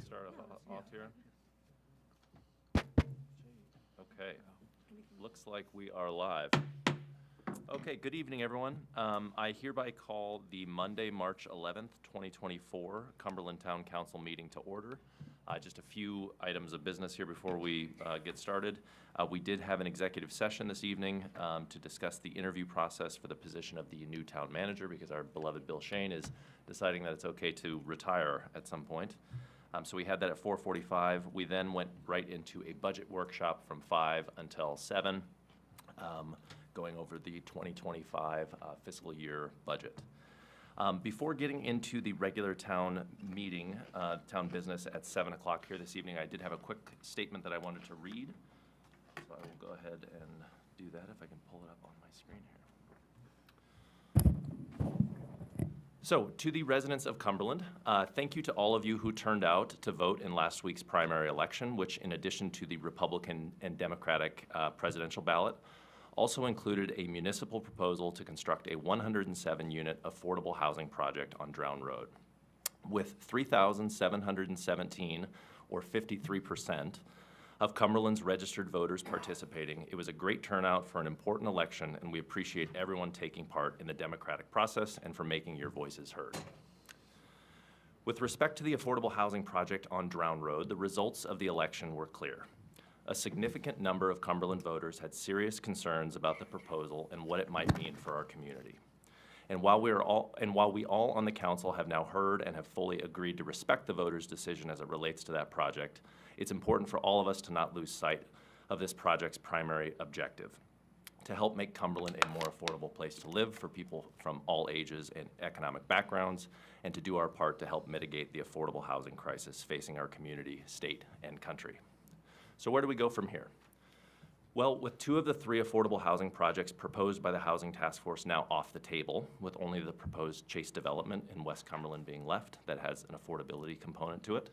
start off here? Okay, looks like we are live. Okay, good evening, everyone. I hereby call the Monday, March 11th, 2024 Cumberland Town Council meeting to order. Just a few items of business here before we get started. We did have an executive session this evening to discuss the interview process for the position of the new town manager, because our beloved Bill Shane is deciding that it's okay to retire at some point. So we had that at 4:45. We then went right into a budget workshop from 5 until 7, going over the 2025 fiscal year budget. Before getting into the regular town meeting, town business at 7 o'clock here this evening, I did have a quick statement that I wanted to read. So I will go ahead and do that if I can pull it up on my screen here. So, to the residents of Cumberland, thank you to all of you who turned out to vote in last week's primary election, which, in addition to the Republican and Democratic presidential ballot, also included a municipal proposal to construct a 107-unit affordable housing project on Drown Road. With 3,717, or 53%, of Cumberland's registered voters participating, it was a great turnout for an important election, and we appreciate everyone taking part in the democratic process and for making your voices heard. With respect to the affordable housing project on Drown Road, the results of the election were clear. A significant number of Cumberland voters had serious concerns about the proposal and what it might mean for our community. And while we all on the council have now heard and have fully agreed to respect the voters' decision as it relates to that project, it's important for all of us to not lose sight of this project's primary objective: to help make Cumberland a more affordable place to live for people from all ages and economic backgrounds, and to do our part to help mitigate the affordable housing crisis facing our community, state, and country. So where do we go from here? Well, with 2 of the 3 affordable housing projects proposed by the Housing Task Force now off the table, with only the proposed Chase development in West Cumberland being left that has an affordability component to it,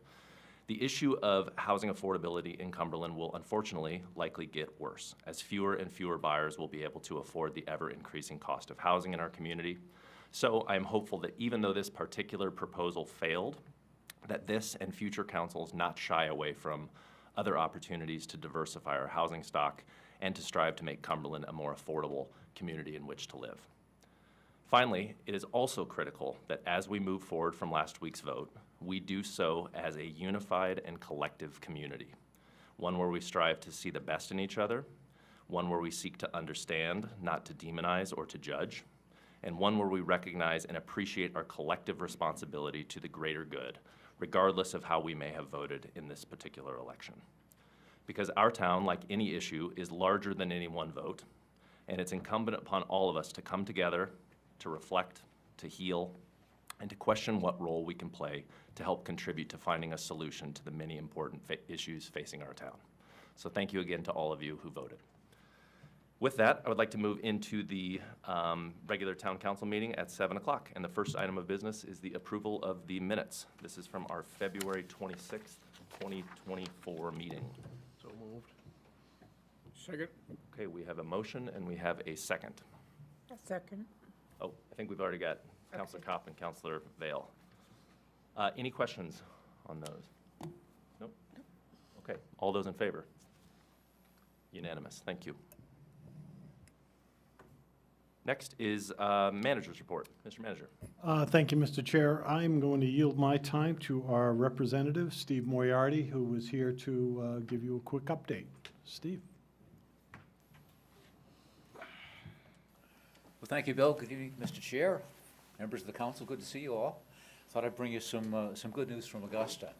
the issue of housing affordability in Cumberland will unfortunately likely get worse, as fewer and fewer buyers will be able to afford the ever-increasing cost of housing in our community. So I am hopeful that even though this particular proposal failed, that this and future councils not shy away from other opportunities to diversify our housing stock and to strive to make Cumberland a more affordable community in which to live. Finally, it is also critical that as we move forward from last week's vote, we do so as a unified and collective community, one where we strive to see the best in each other, one where we seek to understand, not to demonize or to judge, and one where we recognize and appreciate our collective responsibility to the greater good, regardless of how we may have voted in this particular election. Because our town, like any issue, is larger than any one vote, and it's incumbent upon all of us to come together, to reflect, to heal, and to question what role we can play to help contribute to finding a solution to the many important issues facing our town. So thank you again to all of you who voted. With that, I would like to move into the regular town council meeting at 7 o'clock. And the first item of business is the approval of the minutes. This is from our February 26th, 2024 meeting. So moved. Second. Okay, we have a motion and we have a second. A second. Oh, I think we've already got Councilor Kopp and Councilor Vale. Any questions on those? Nope. Okay, all those in favor? Unanimous, thank you. Next is manager's report. Mr. Manager. Thank you, Mr. Chair. I'm going to yield my time to our representative, Steve Moriarty, who was here to give you a quick update. Steve. Well, thank you, Bill. Good evening, Mr. Chair, members of the council. Good to see you all. Thought I'd bring you some good news from Augusta.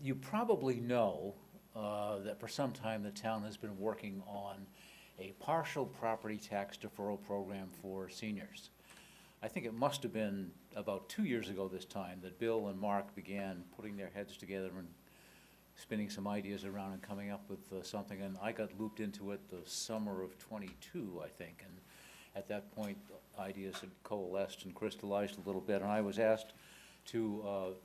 You probably know that for some time the town has been working on a partial property tax deferral program for seniors. I think it must have been about 2 years ago this time that Bill and Mark began putting their heads together and spinning some ideas around and coming up with something, and I got looped into it the summer of 22, I think, and at that point ideas had coalesced and crystallized a little bit, and I was asked to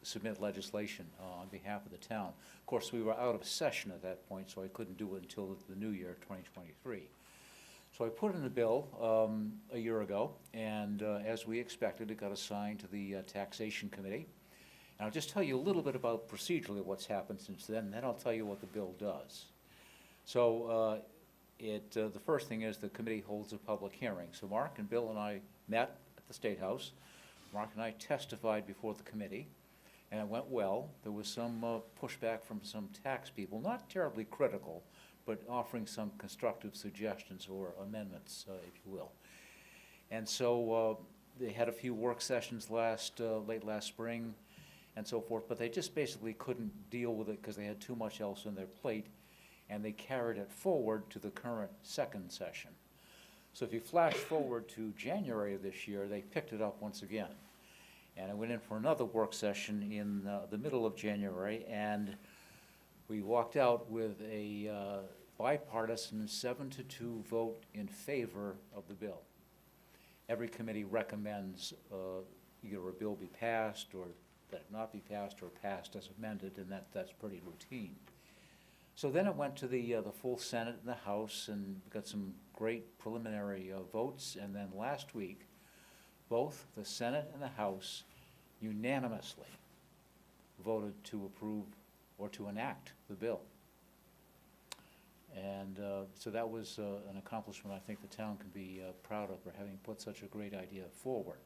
submit legislation on behalf of the town. Of course, we were out of session at that point, so I couldn't do it until the new year, 2023. So I put in a bill a year ago, and as we expected, it got assigned to the Taxation Committee. And I'll just tell you a little bit about procedurally what's happened since then, and then I'll tell you what the bill does. So the first thing is the committee holds a public hearing. So Mark and Bill and I met at the State House. Mark and I testified before the committee, and it went well. There was some pushback from some tax people, not terribly critical, but offering some constructive suggestions or amendments, if you will. And so they had a few work sessions late last spring and so forth, but they just basically couldn't deal with it because they had too much else on their plate, and they carried it forward to the current second session. So if you flash forward to January of this year, they picked it up once again. And I went in for another work session in the middle of January, and we walked out with a bipartisan 7-2 vote in favor of the bill. Every committee recommends either a bill be passed or that it not be passed or passed as amended, and that's pretty routine. So then it went to the full Senate and the House, and we got some great preliminary votes, and then last week, both the Senate and the House unanimously voted to approve or to enact the bill. And so that was an accomplishment I think the town can be proud of for having put such a great idea forward.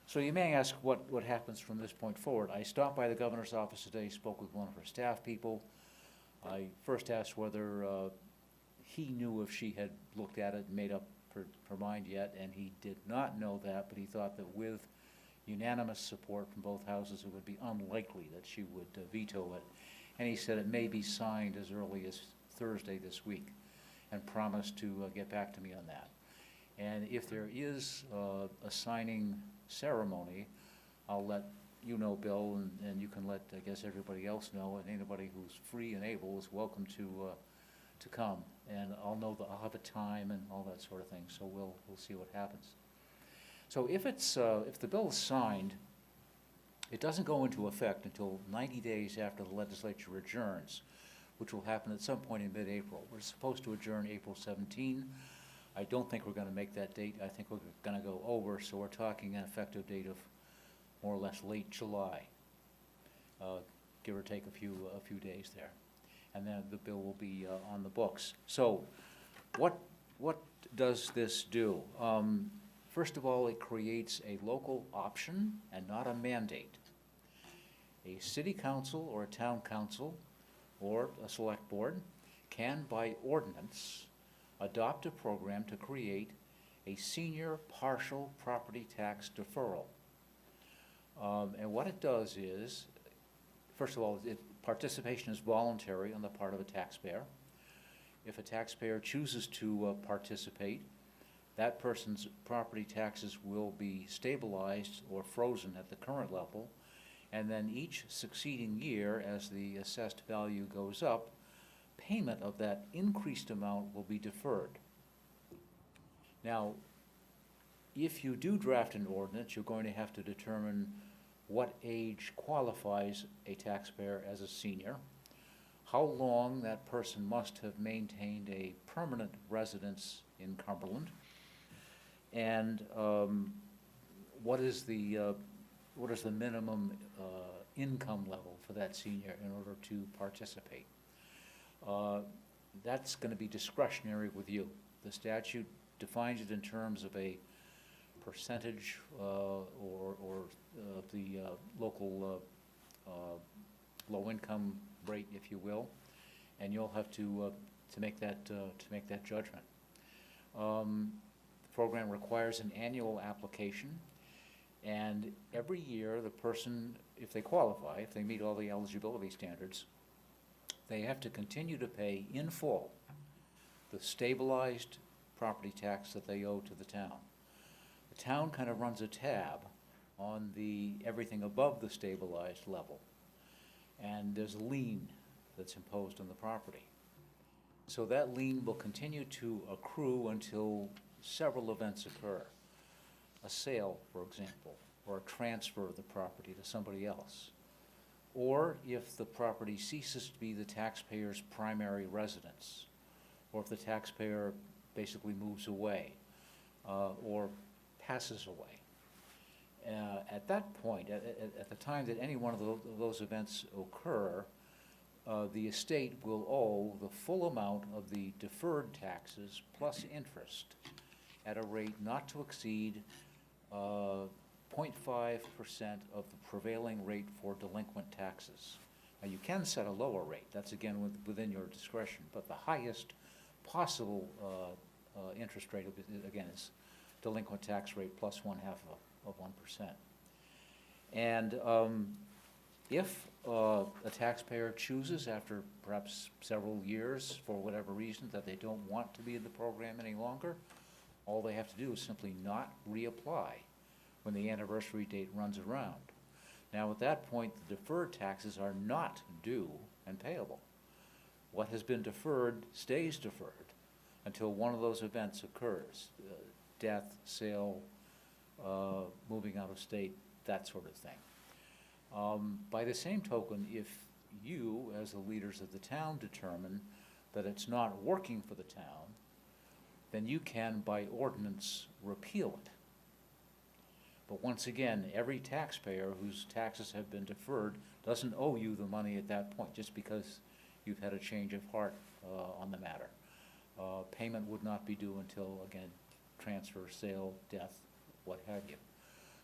So you may ask what happens from this point forward. I stopped by the governor's office today, spoke with one of her staff people. I first asked whether he knew if she had looked at it and made up her mind yet, and he did not know that, but he thought that with unanimous support from both houses, it would be unlikely that she would veto it. And he said it may be signed as early as Thursday this week, and promised to get back to me on that. And if there is a signing ceremony, I'll let you know, Bill, and you can let, I guess, everybody else know, and anybody who's free and able is welcome to come. And I'll have a time and all that sort of thing, so we'll see what happens. So if the bill is signed, it doesn't go into effect until 90 days after the legislature adjourns, which will happen at some point in mid-April. We're supposed to adjourn April 17. I don't think we're going to make that date. I think we're going to go over, so we're talking an effective date of more or less late July, give or take a few days there. And then the bill will be on the books. So what does this do? First of all, it creates a local option and not a mandate. A city council or a town council or a select board can, by ordinance, adopt a program to create a senior partial property tax deferral. And what it does is, first of all, participation is voluntary on the part of a taxpayer. If a taxpayer chooses to participate, that person's property taxes will be stabilized or frozen at the current level, and then each succeeding year, as the assessed value goes up, payment of that increased amount will be deferred. Now, if you do draft an ordinance, you're going to have to determine what age qualifies a taxpayer as a senior, how long that person must have maintained a permanent residence in Cumberland, and what is the minimum income level for that senior in order to participate. That's going to be discretionary with you. The statute defines it in terms of a percentage or the local low-income rate, if you will, and you'll have to make that judgment. The program requires an annual application, and every year the person, if they qualify, if they meet all the eligibility standards, they have to continue to pay in full the stabilized property tax that they owe to the town. The town kind of runs a tab on everything above the stabilized level, and there's a lien that's imposed on the property. So that lien will continue to accrue until several events occur. A sale, for example, or a transfer of the property to somebody else. Or if the property ceases to be the taxpayer's primary residence, or if the taxpayer basically moves away or passes away. At At that point, at the time that any one of those events occur, the estate will owe the full amount of the deferred taxes plus interest at a rate not to exceed 0.5% of the prevailing rate for delinquent taxes. Now, you can set a lower rate, that's again within your discretion, but the highest possible interest rate, again, is delinquent tax rate plus 0.5% of 1%. And if a taxpayer chooses, after perhaps several years, for whatever reason, that they don't want to be in the program any longer, all they have to do is simply not reapply when the anniversary date runs around. Now, at that point, the deferred taxes are not due and payable. What has been deferred stays deferred until one of those events occurs, death, sale, moving out of state, that sort of thing. By the same token, if you, as the leaders of the town, determine that it's not working for the town, then you can, by ordinance, repeal it. But once again, every taxpayer whose taxes have been deferred doesn't owe you the money at that point, just because you've had a change of heart on the matter. Payment would not be due until, again, transfer, sale, death, what have you.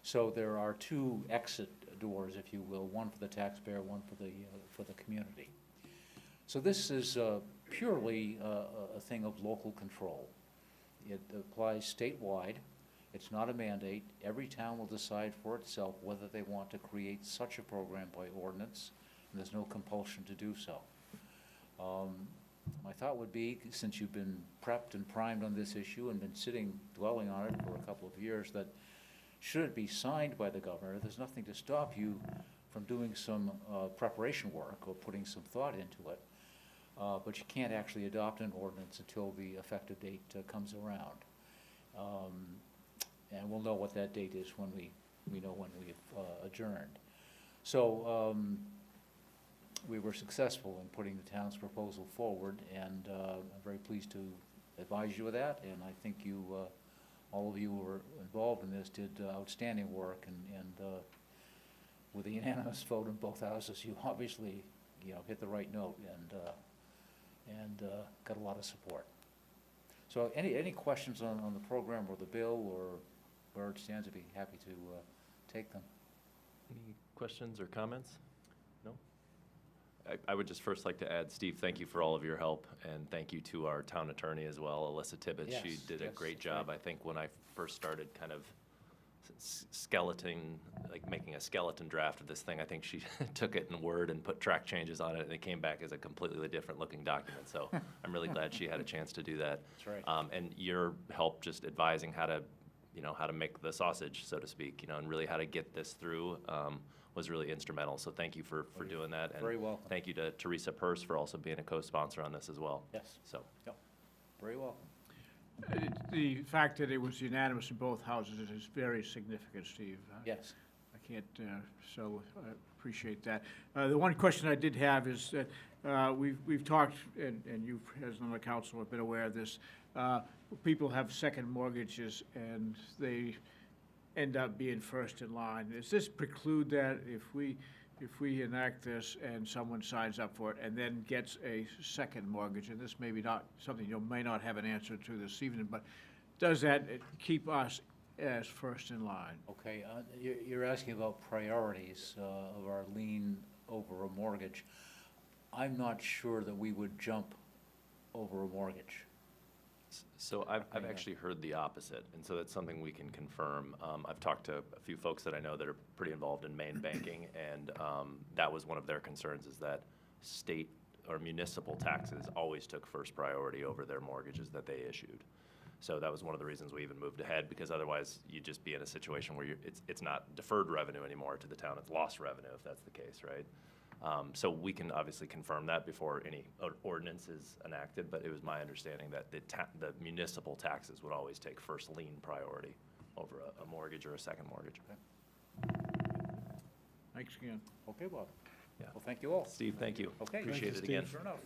So there are two exit doors, if you will, one for the taxpayer, one for the community. So this is purely a thing of local control. It applies statewide. It's not a mandate. Every town will decide for itself whether they want to create such a program by ordinance, and there's no compulsion to do so. My thought would be, since you've been prepped and primed on this issue and been dwelling on it for a couple of years, that should it be signed by the governor, there's nothing to stop you from doing some preparation work or putting some thought into it. But you can't actually adopt an ordinance until the effective date comes around. And we'll know what that date is when we know when we've adjourned. So we were successful in putting the town's proposal forward, and I'm very pleased to advise you of that, and I think you, all of you who were involved in this did outstanding work, and with a unanimous vote in both houses, you obviously, hit the right note and got a lot of support. So any questions on the program or the bill or where it stands, I'd be happy to take them. Any questions or comments? No? I would just first like to add, Steve, thank you for all of your help, and thank you to our town attorney as well, Alyssa Tibbetts. Yes, she did a yes, great job. right. I think when I first started kind of making a skeleton draft of this thing, I think she took it in Word and put track changes on it, and it came back as a completely different looking document. So I'm really glad she had a chance to do that. That's right. And your help just advising how to make the sausage, so to speak, and really how to get this through was really instrumental. So thank you for doing that. And very welcome. thank you to Teresa Purse for also being a co-sponsor on this as well. Yes. So. Yep. Very welcome. The fact that it was unanimous in both houses is very significant, Steve. Yes. I can't, so I appreciate that. The one question I did have is that we've talked, and you as on the council have been aware of this, people have second mortgages and they end up being first in line. Does this preclude that if we enact this and someone signs up for it and then gets a second mortgage, and this may be not something you may not have an answer to this evening, but does that keep us as first in line? Okay, you're asking about priorities of our lien over a mortgage. I'm not sure that we would jump over a mortgage. So I've actually heard the opposite, and so that's something we can confirm. I've talked to a few folks that I know that are pretty involved in Maine banking, and that was one of their concerns, is that state or municipal taxes always took first priority over their mortgages that they issued. So that was one of the reasons we even moved ahead, because otherwise you'd just be in a situation where it's not deferred revenue anymore to the town, it's lost revenue if that's the case, right? So we can obviously confirm that before any ordinance is enacted, but it was my understanding that the municipal taxes would always take first lien priority over a mortgage or a second mortgage. Okay. Thanks again. Okay, Bob. Yeah. Well, thank you all. Steve, thank you. Okay. Appreciate Thank it you, again. Steve. Sure enough.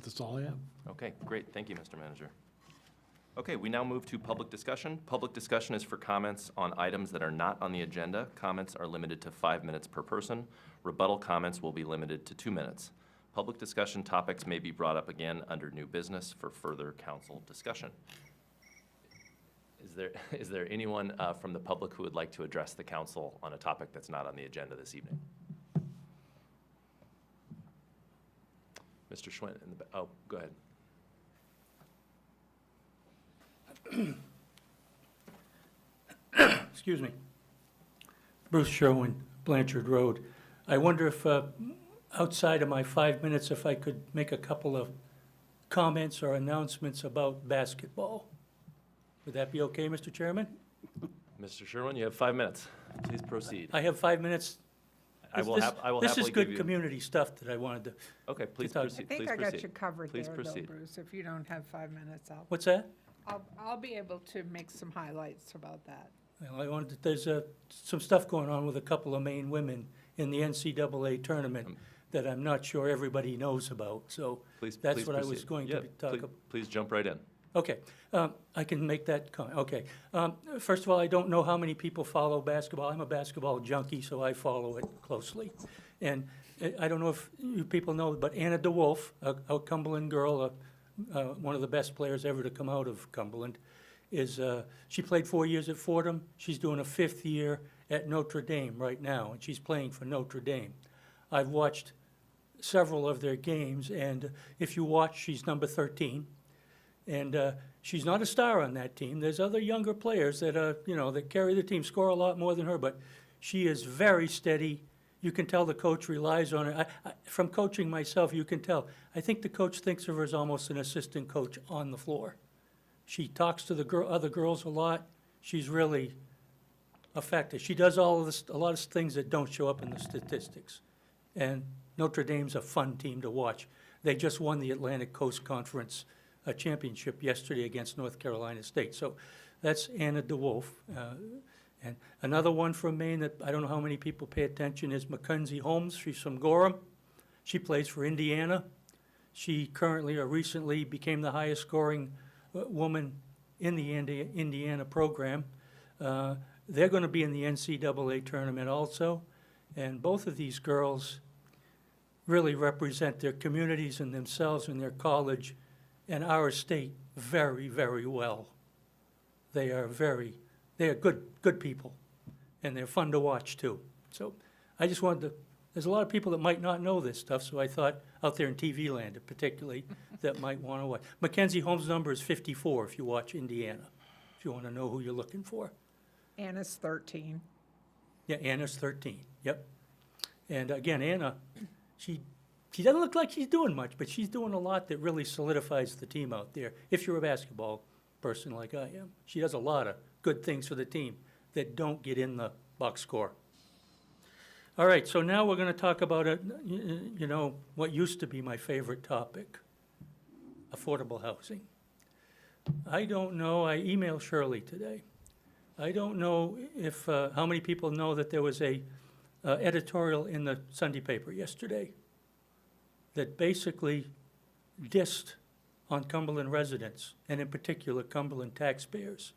That's all I have. Okay, great. Thank you, Mr. Manager. Okay, we now move to public discussion. Public discussion is for comments on items that are not on the agenda. Comments are limited to 5 minutes per person. Rebuttal comments will be limited to 2 minutes. Public discussion topics may be brought up again under new business for further council discussion. Is there anyone from the public who would like to address the council on a topic that's not on the agenda this evening? Mr. Schwinn, oh, go ahead. Excuse me. Bruce Sherwin, Blanchard Road. I wonder if, outside of my 5 minutes, if I could make a couple of comments or announcements about basketball. Would that be okay, Mr. Chairman? Mr. Sherwin, you have 5 minutes. Please proceed. I have 5 minutes. I will This- happily This is give good you. community stuff that I wanted to, Okay, please talk- proceed. I think Please I got proceed. you covered Please there, though, proceed. Bruce. If you don't have 5 minutes, what's that? I'll be able to make some highlights about that. Well, I wanted, there's some stuff going on with a couple of Maine women in the NCAA tournament that I'm not sure everybody knows about, so Please, that's please what I was proceed. going Yeah, to talk please- about. Please jump right in. Okay, I can make that comment, okay. First of all, I don't know how many people follow basketball. I'm a basketball junkie, so I follow it closely. And I don't know if you people know, but Anna DeWolf, a Cumberland girl, one of the best players ever to come out of Cumberland, she played 4 years at Fordham. She's doing a 5th year at Notre Dame right now, and she's playing for Notre Dame. I've watched several of their games, and if you watch, she's number 13. And she's not a star on that team. There's other younger players that that carry the team, score a lot more than her, but she is very steady. You can tell the coach relies on her. From coaching myself, you can tell. I think the coach thinks of her as almost an assistant coach on the floor. She talks to the other girls a lot. She's really effective. She does all of this, a lot of things that don't show up in the statistics. And Notre Dame's a fun team to watch. They just won the Atlantic Coast Conference championship yesterday against North Carolina State. So that's Anna DeWolf. And another one from Maine that I don't know how many people pay attention is Mackenzie Holmes. She's from Gorham. She plays for Indiana. She currently or recently became the highest scoring woman in the Indiana program. They're going to be in the NCAA tournament also. And both of these girls really represent their communities and themselves and their college and our state very, very well. They are good people, and they're fun to watch too. So I just wanted to, there's a lot of people that might not know this stuff, so I thought out there in TV land particularly that might want to watch. Mackenzie Holmes' number is 54 if you watch Indiana, if you want to know who you're looking for. Anna's 13. Yeah, Anna's 13, yep. And again, Anna, she doesn't look like she's doing much, but she's doing a lot that really solidifies the team out there, if you're a basketball person like I am. She does a lot of good things for the team that don't get in the box score. All right, so now we're going to talk about, what used to be my favorite topic, affordable housing. I don't know, I emailed Shirley today. I don't know if, how many people know that there was a editorial in the Sunday paper yesterday that basically dissed on Cumberland residents, and in particular Cumberland taxpayers.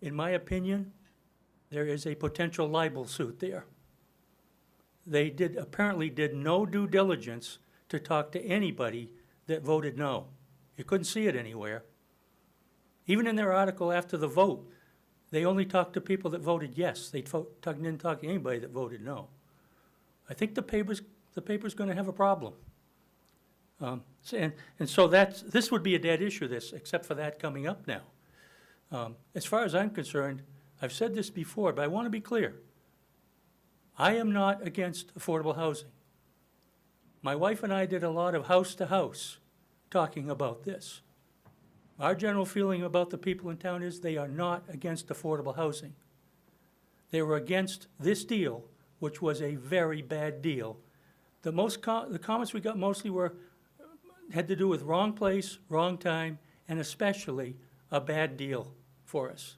In my opinion, there is a potential libel suit there. They apparently did no due diligence to talk to anybody that voted no. You couldn't see it anywhere. Even in their article after the vote, they only talked to people that voted yes. They didn't talk to anybody that voted no. I think the paper's going to have a problem. So this would be a dead issue, except for that coming up now. As far as I'm concerned, I've said this before, but I want to be clear. I am not against affordable housing. My wife and I did a lot of house-to-house talking about this. Our general feeling about the people in town is they are not against affordable housing. They were against this deal, which was a very bad deal. The comments we got mostly had to do with wrong place, wrong time, and especially a bad deal for us.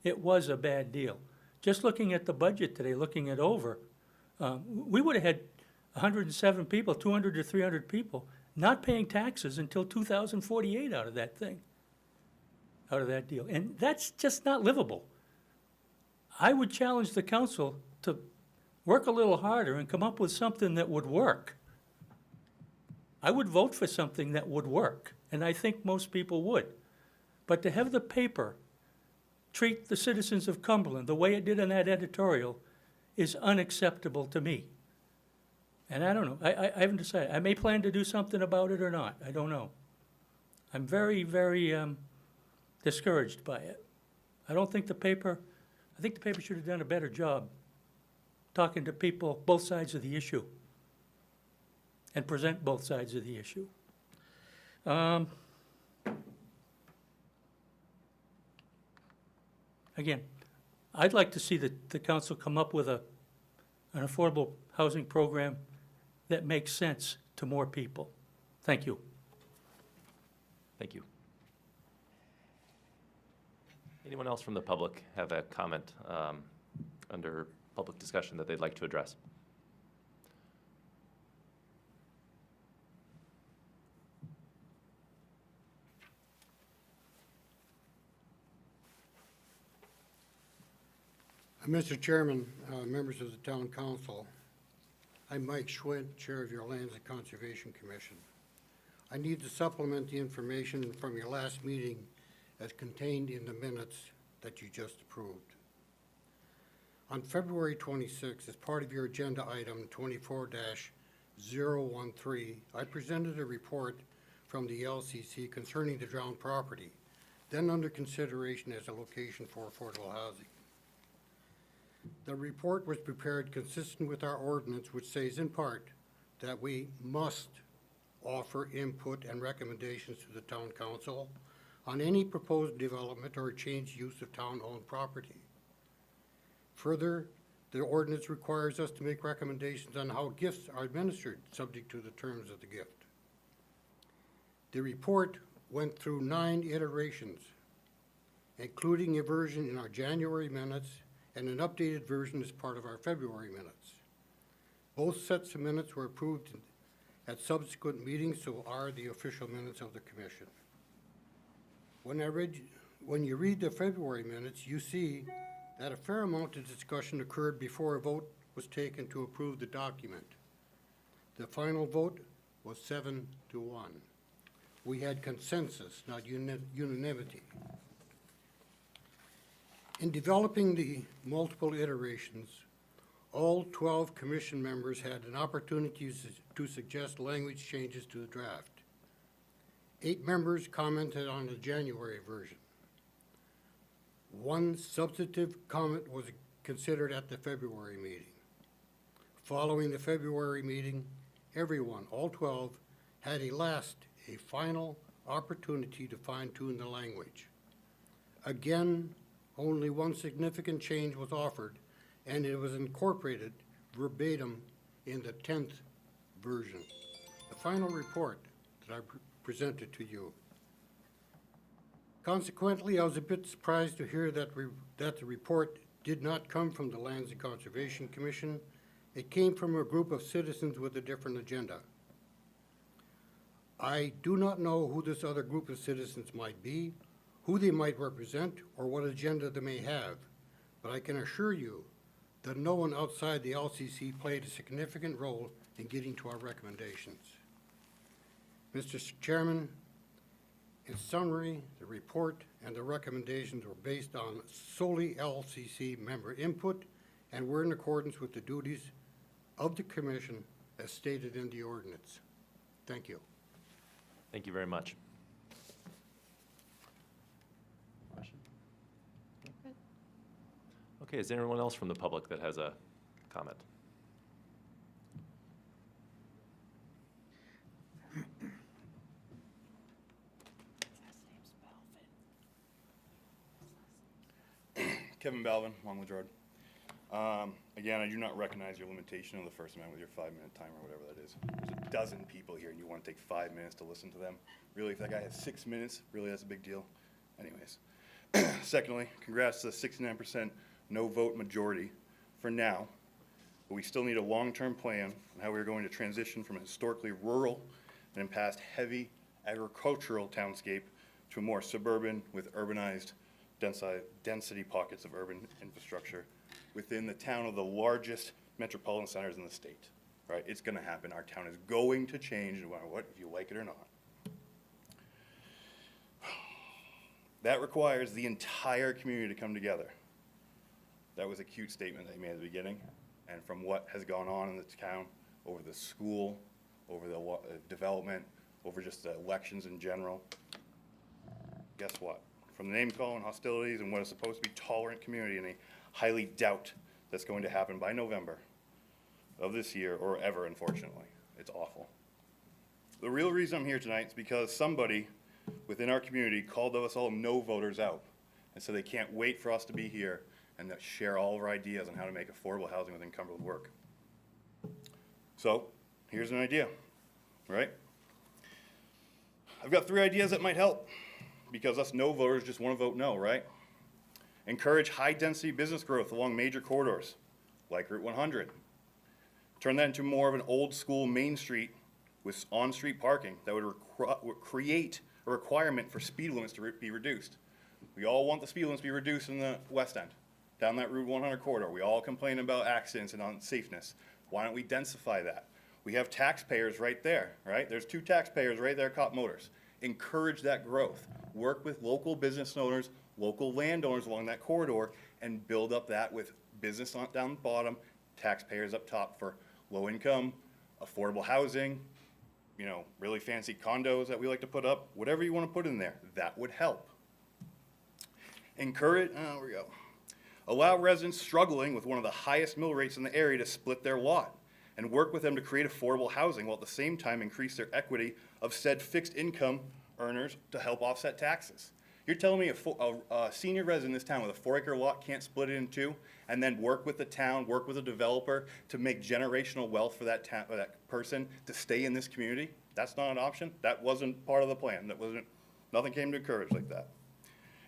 It was a bad deal. Just looking at the budget today, looking it over, we would have had 107 people, 200 to 300 people, not paying taxes until 2048 out of that thing. out of that deal. And that's just not livable. I would challenge the council to work a little harder and come up with something that would work. I would vote for something that would work, and I think most people would. But to have the paper treat the citizens of Cumberland the way it did in that editorial is unacceptable to me. And I don't know, I haven't decided. I may plan to do something about it or not, I don't know. I'm very, very discouraged by it. I think the paper should have done a better job talking to people, both sides of the issue, and present both sides of the issue. Again, I'd like to see the council come up with an affordable housing program that makes sense to more people. Thank you. Thank you. Anyone else from the public have a comment under public discussion that they'd like to address? Mr. Chairman, members of the Town Council, I'm Mike Schwint, Chair of your Lands and Conservation Commission. I need to supplement the information from your last meeting as contained in the minutes that you just approved. On February 26th, as part of your agenda item 24-013, I presented a report from the LCC concerning the drowned property, then under consideration as a location for affordable housing. The report was prepared consistent with our ordinance, which says in part that we must offer input and recommendations to the Town Council on any proposed development or changed use of town-owned property. Further, the ordinance requires us to make recommendations on how gifts are administered, subject to the terms of the gift. The report went through 9 iterations, including a version in our January minutes and an updated version as part of our February minutes. Both sets of minutes were approved at subsequent meetings, so are the official minutes of the Commission. When you read the February minutes, you see that a fair amount of discussion occurred before a vote was taken to approve the document. The final vote was 7-1. We had consensus, not unanimity. In developing the multiple iterations, all 12 Commission members had an opportunity to suggest language changes to the draft. 8 members commented on the January version. 1 substantive comment was considered at the February meeting. Following the February meeting, everyone, all 12, had a final opportunity to fine-tune the language. Again, only 1 significant change was offered, and it was incorporated verbatim in the 10th version, the final report that I presented to you. Consequently, I was a bit surprised to hear that the report did not come from the Lands and Conservation Commission. It came from a group of citizens with a different agenda. I do not know who this other group of citizens might be, who they might represent, or what agenda they may have, but I can assure you that no one outside the LCC played a significant role in getting to our recommendations. Mr. Chairman, in summary, the report and the recommendations were based on solely LCC member input and were in accordance with the duties of the Commission as stated in the ordinance. Thank you. Thank you very much. Question? Okay, is there anyone else from the public that has a comment? Kevin Balvin, Longwood Road. Again, I do not recognize your limitation of the First Amendment with your 5-minute timer, whatever that is. There's a dozen people here and you want to take 5 minutes to listen to them. Really, if that guy has 6 minutes, really that's a big deal. Anyways. Secondly, congrats to the 69% no vote majority for now, but we still need a long-term plan on how we're going to transition from a historically rural and in past heavy agricultural townscape to a more suburban with urbanized density pockets of urban infrastructure within the town of the largest metropolitan centers in the state, right? It's gonna happen. Our town is going to change no matter what, if you like it or not. That requires the entire community to come together. That was a cute statement that he made at the beginning. And from what has gone on in the town, over the school, over the development, over just the elections in general, guess what? From the name calling, hostilities, and what is supposed to be tolerant community, and I highly doubt that's going to happen by November of this year, or ever, unfortunately. It's awful. The real reason I'm here tonight is because somebody within our community called us all no voters out. And so they can't wait for us to be here and to share all of our ideas on how to make affordable housing within Cumberland work. So here's an idea, right? I've got 3 ideas that might help, because us no voters just want to vote no, right? Encourage high-density business growth along major corridors, like Route 100. Turn that into more of an old-school Main Street with on-street parking that would create a requirement for speed limits to be reduced. We all want the speed limits to be reduced in the West End, down that Route 100 corridor. We all complain about accidents and unsafeness. Why don't we densify that? We have taxpayers right there, right? There's 2 taxpayers right there, Cop Motors. Encourage that growth. Work with local business owners, local landowners along that corridor, and build up that with business down the bottom, taxpayers up top for low income, affordable housing, you know, really fancy condos that we like to put up, whatever you want to put in there, that would help. Encourage, there we go. Allow residents struggling with one of the highest mill rates in the area to split their lot and work with them to create affordable housing while at the same time increase their equity of said fixed income earners to help offset taxes. You're telling me a senior resident in this town with a 4-acre lot can't split it in 2 and then work with the town, work with a developer to make generational wealth for that person to stay in this community? That's not an option. That wasn't part of the plan. Nothing came to encourage like that.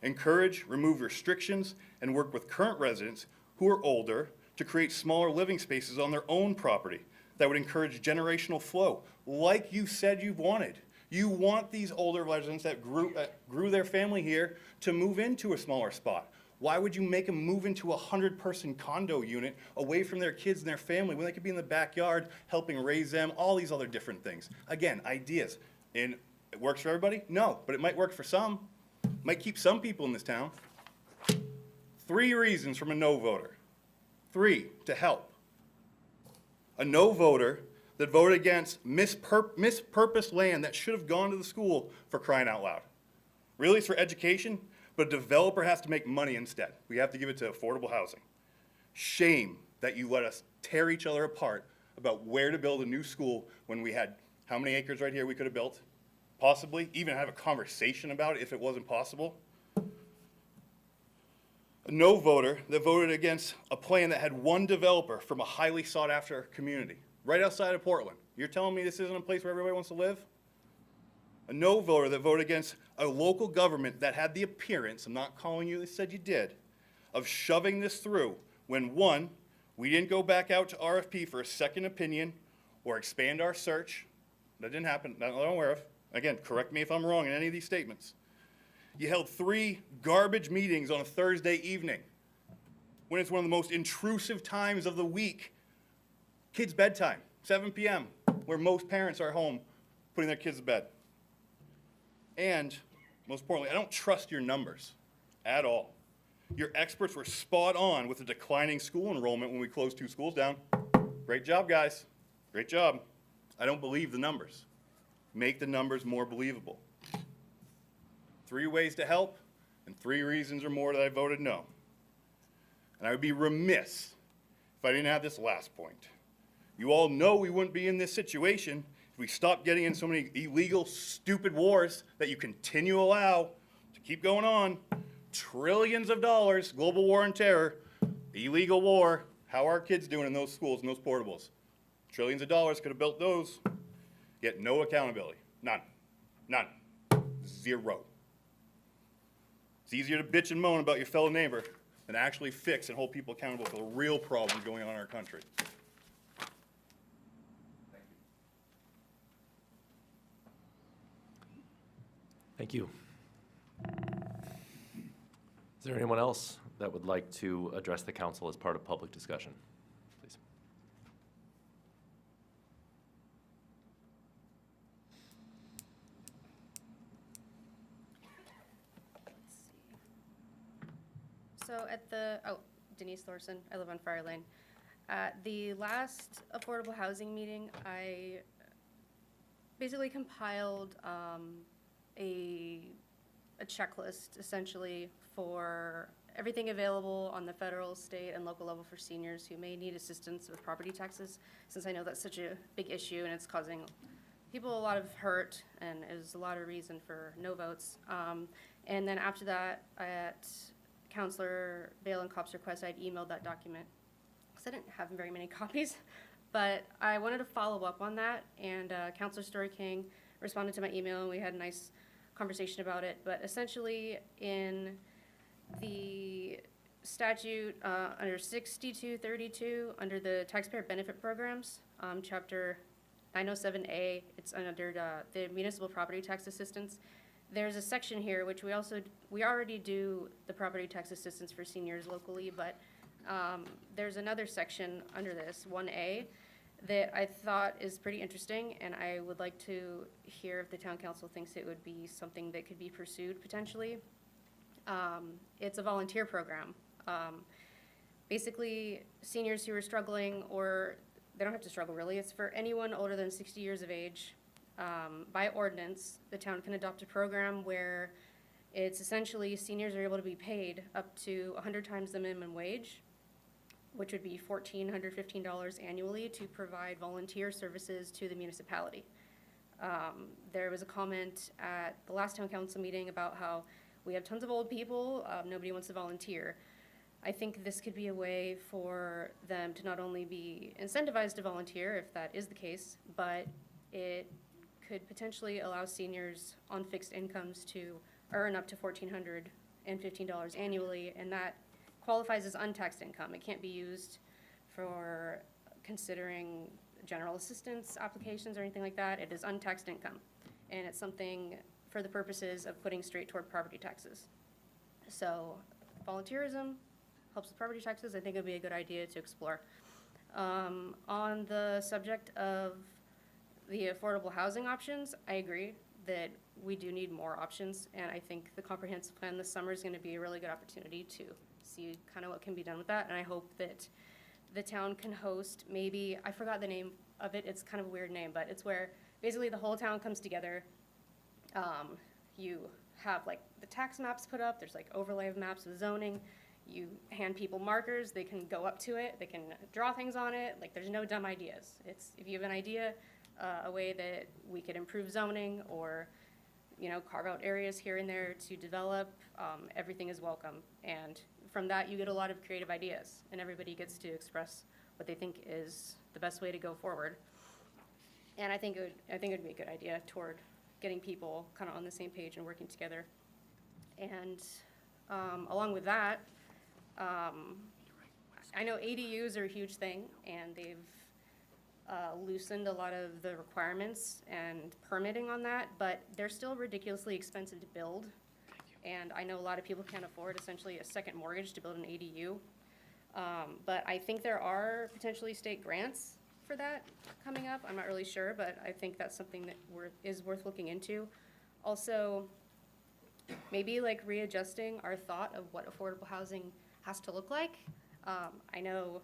Encourage, remove restrictions, and work with current residents who are older to create smaller living spaces on their own property that would encourage generational flow, like you said you wanted. You want these older residents that grew their family here to move into a smaller spot. Why would you make them move into a 100-person condo unit away from their kids and their family when they could be in the backyard helping raise them, all these other different things? Again, ideas. And it works for everybody? No, but it might work for some. Might keep some people in this town. 3 reasons from a no voter. 3 to help. A no voter that voted against mispurposed land that should have gone to the school, for crying out loud. Really, it's for education, but a developer has to make money instead. We have to give it to affordable housing. Shame that you let us tear each other apart about where to build a new school when we had how many acres right here we could have built? Possibly, even have a conversation about it if it wasn't possible. A no voter that voted against a plan that had 1 developer from a highly sought after community, right outside of Portland. You're telling me this isn't a place where everybody wants to live? A no voter that voted against a local government that had the appearance, I'm not calling you, they said you did, of shoving this through when 1, we didn't go back out to RFP for a second opinion or expand our search. That didn't happen, not that I'm aware of. Again, correct me if I'm wrong in any of these statements. You held 3 garbage meetings on a Thursday evening when it's one of the most intrusive times of the week. Kids' bedtime, 7 p.m., where most parents are home putting their kids to bed. And most importantly, I don't trust your numbers at all. Your experts were spot on with the declining school enrollment when we closed 2 schools down. Great job, guys. Great job. I don't believe the numbers. Make the numbers more believable. 3 ways to help, and 3 reasons or more that I voted no. And I would be remiss if I didn't have this last point. You all know we wouldn't be in this situation if we stopped getting in so many illegal, stupid wars that you continue to allow to keep going on. Trillions of dollars, global war on terror, illegal war. How are our kids doing in those schools and those portables? Trillions of dollars could have built those. Yet no accountability. None. None. 0. It's easier to bitch and moan about your fellow neighbor than actually fix and hold people accountable for the real problems going on in our country. Thank you. Is there anyone else that would like to address the council as part of public discussion? Please. So at the, Denise Thorson, I live on Fire Lane. At the last affordable housing meeting, I basically compiled a checklist essentially for everything available on the federal, state, and local level for seniors who may need assistance with property taxes, since I know that's such a big issue and it's causing people a lot of hurt and is a lot of reason for no votes. And then after that, at Councilor Bale and Kopp's request, I'd emailed that document because I didn't have very many copies, but I wanted to follow up on that, and Councilor Story King responded to my email, and we had a nice conversation about it. But essentially, in the statute under 6232, under the taxpayer benefit programs, chapter 907A, it's under the municipal property tax assistance. There's a section here which we already do the property tax assistance for seniors locally, but there's another section under this, 1A, that I thought is pretty interesting, and I would like to hear if the town council thinks it would be something that could be pursued potentially. It's a volunteer program. Basically, seniors who are struggling, or they don't have to struggle really, it's for anyone older than 60 years of age. By ordinance, the town can adopt a program where it's essentially seniors are able to be paid up to 100 times the minimum wage, which would be $1,415 annually, to provide volunteer services to the municipality. There was a comment at the last town council meeting about how we have tons of old people, nobody wants to volunteer. I think this could be a way for them to not only be incentivized to volunteer, if that is the case, but it could potentially allow seniors on fixed incomes to earn up to $1,415 annually, and that qualifies as untaxed income. It can't be used for considering general assistance applications or anything like that. It is untaxed income, and it's something for the purposes of putting straight toward property taxes. So volunteerism helps with property taxes. I think it would be a good idea to explore. On the subject of the affordable housing options, I agree that we do need more options, and I think the comprehensive plan this summer is going to be a really good opportunity to see kind of what can be done with that, and I hope that the town can host, maybe, I forgot the name of it, it's kind of a weird name, but it's where basically the whole town comes together. You have like the tax maps put up, there's like overlay of maps with zoning, you hand people markers, they can go up to it, they can draw things on it, like there's no dumb ideas. It's, if you have an idea, a way that we could improve zoning or, you know, carve out areas here and there to develop, everything is welcome. And from that, you get a lot of creative ideas, and everybody gets to express what they think is the best way to go forward. And I think it would be a good idea toward getting people kind of on the same page and working together. And along with that, I know ADUs are a huge thing, and they've loosened a lot of the requirements and permitting on that, but they're still ridiculously expensive to build. And I know a lot of people can't afford essentially a second mortgage to build an ADU. But I think there are potentially state grants for that coming up. I'm not really sure, but I think that's something that is worth looking into. Also, maybe like readjusting our thought of what affordable housing has to look like. I know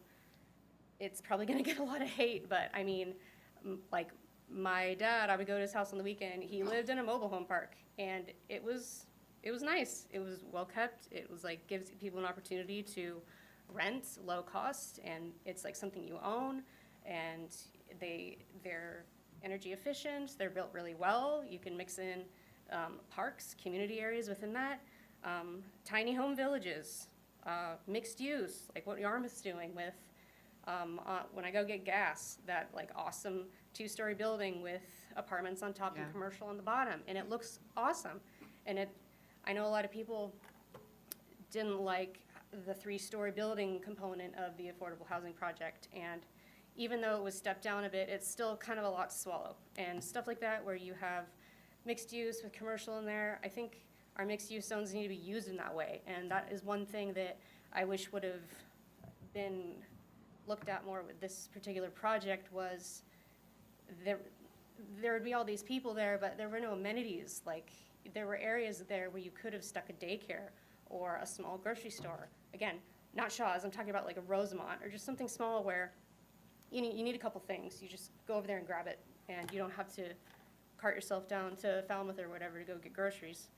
it's probably gonna get a lot of hate, but I mean, like my dad, I would go to his house on the weekend. He lived in a mobile home park, and it was nice. It was well kept. It was like gives people an opportunity to rent low cost, and it's like something you own, and they're energy efficient. They're built really well. You can mix in parks, community areas within that, tiny home villages, mixed use, like what Yarmouth's doing with. When I go get gas, that like awesome 2-story building with apartments on top and commercial on the bottom, and it looks awesome. And I know a lot of people didn't like the 3-story building component of the affordable housing project, and even though it was stepped down a bit, it's still kind of a lot to swallow. And stuff like that, where you have mixed use with commercial in there, I think our mixed-use zones need to be used in that way. And that is one thing that I wish would have been looked at more with this particular project was there would be all these people there, but there were no amenities. Like, there were areas there where you could have stuck a daycare or a small grocery store. Again, not Shaw's, I'm talking about like a Rosemont or just something small where you need a couple things. You just go over there and grab it, and you don't have to cart yourself down to Falmouth or whatever to go get groceries.